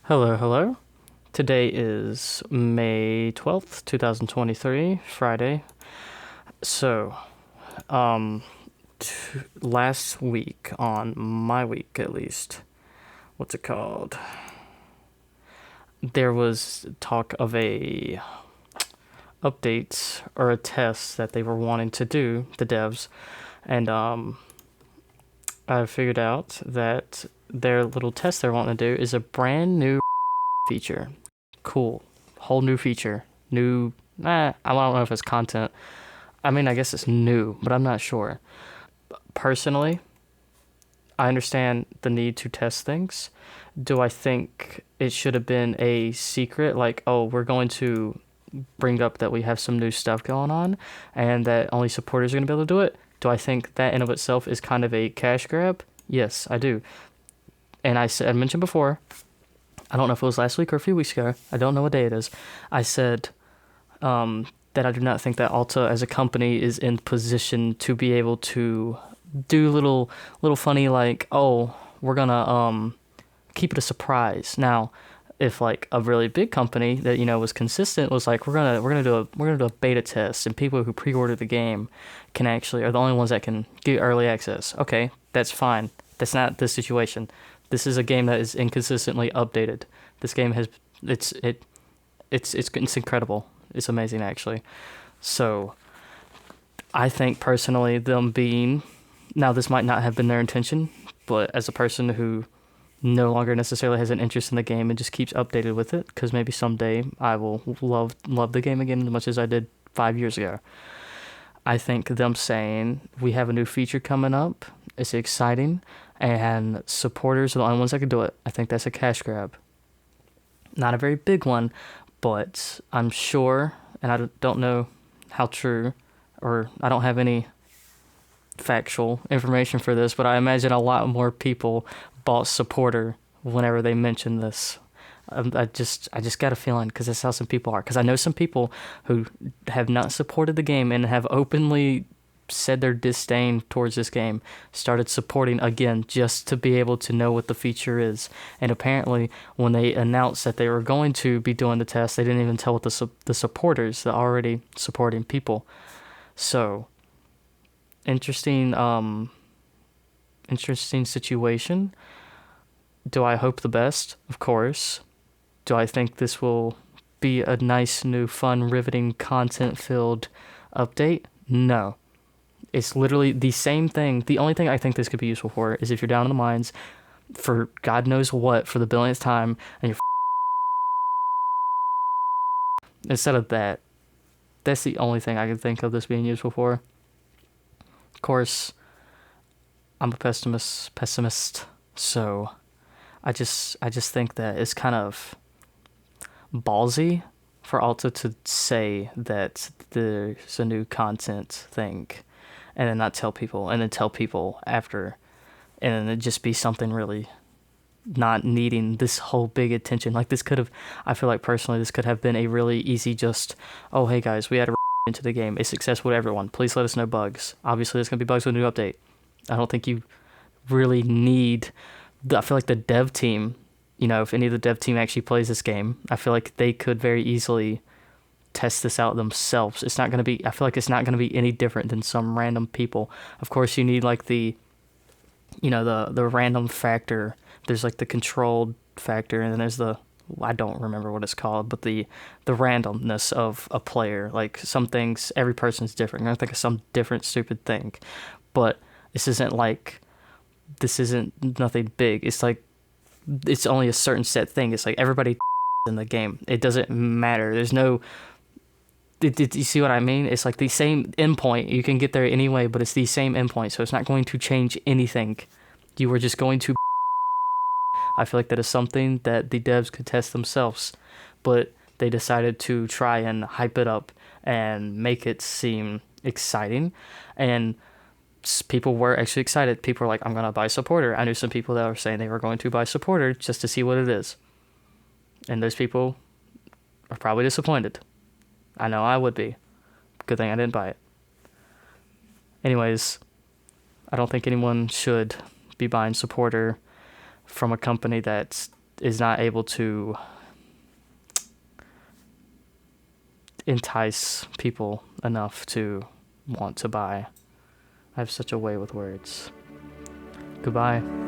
Hello, hello. Today is May 12th, 2023, Friday. So, um, last week, on my week at least, what's it called? There was talk of a update or a test that they were wanting to do, the devs, and I figured out that their little test they're wanting to do is a brand new feature. Cool. Whole new feature. I don't know if it's content. I mean, I guess it's new, but I'm not sure. Personally, I understand the need to test things. Do I think it should have been a secret? Like, oh, we're going to bring up that we have some new stuff going on and that only supporters are going to be able to do it? Do I think that in of itself is kind of a cash grab? Yes, I do. And I mentioned before, I don't know if it was last week or a few weeks ago. I don't know what day it is. I said that I do not think that Alta as a company is in position to be able to do little funny like, oh, we're gonna keep it a surprise. Now, if like a really big company that was consistent was like we're gonna do a beta test and people who pre-order the game can actually are the only ones that can get early access. Okay, that's fine. That's not the situation. This is a game that is inconsistently updated. This game has it's incredible. It's amazing actually. So I think personally them being now this might not have been their intention, but as a person who no longer necessarily has an interest in the game and just keeps updated with it, because maybe someday I will love the game again as much as I did 5 years ago. I think them saying we have a new feature coming up is exciting, and supporters are the only ones that can do it. I think that's a cash grab. Not a very big one, but I'm sure, and I don't know how true, or I don't have any factual information for this, but I imagine a lot more people bought supporter whenever they mention this. I just got a feeling because that's how some people are. Because I know some people who have not supported the game and have openly said their disdain towards this game, started supporting again just to be able to know what the feature is. And apparently, when they announced that they were going to be doing the test, they didn't even tell what the supporters, the already supporting people. So, interesting situation. Do I hope the best? Of course. Do I think this will be a nice, new, fun, riveting, content-filled update? No. It's literally the same thing. The only thing I think this could be useful for is if you're down in the mines for God knows what, for the billionth time, and you're instead of that. That's the only thing I can think of this being useful for. Of course, I'm a pessimist, so I just think that it's kind of ballsy for Alta to say that there's a new content thing and then not tell people and then tell people after, and then it just be something really not needing this whole big attention. Like this could have, I feel like personally this could have been a really easy just, oh hey guys, we had a into the game, a success with everyone, please let us know bugs. Obviously there's going to be bugs with a new update. I don't think you really need, I feel like the dev team, if any of the dev team actually plays this game, I feel like they could very easily test this out themselves. It's not going to be, I feel like it's not going to be any different than some random people. Of course, you need like the random factor. There's like the controlled factor, and then there's I don't remember what it's called, but the randomness of a player. Like some things, every person's different. You're going to think of some different stupid thing. But this isn't nothing big. It's like, it's only a certain set thing. It's like everybody in the game. It doesn't matter. There's no, did you see what I mean? It's like the same endpoint. You can get there anyway, but it's the same endpoint. So it's not going to change anything. You were just going to, I feel like that is something that the devs could test themselves, but they decided to try and hype it up and make it seem exciting. And people were actually excited. People were like, I'm going to buy supporter. I knew some people that were saying they were going to buy supporter just to see what it is. And those people are probably disappointed. I know I would be. Good thing I didn't buy it. Anyways, I don't think anyone should be buying supporter from a company that's is not able to entice people enough to want to buy. I have such a way with words. Goodbye.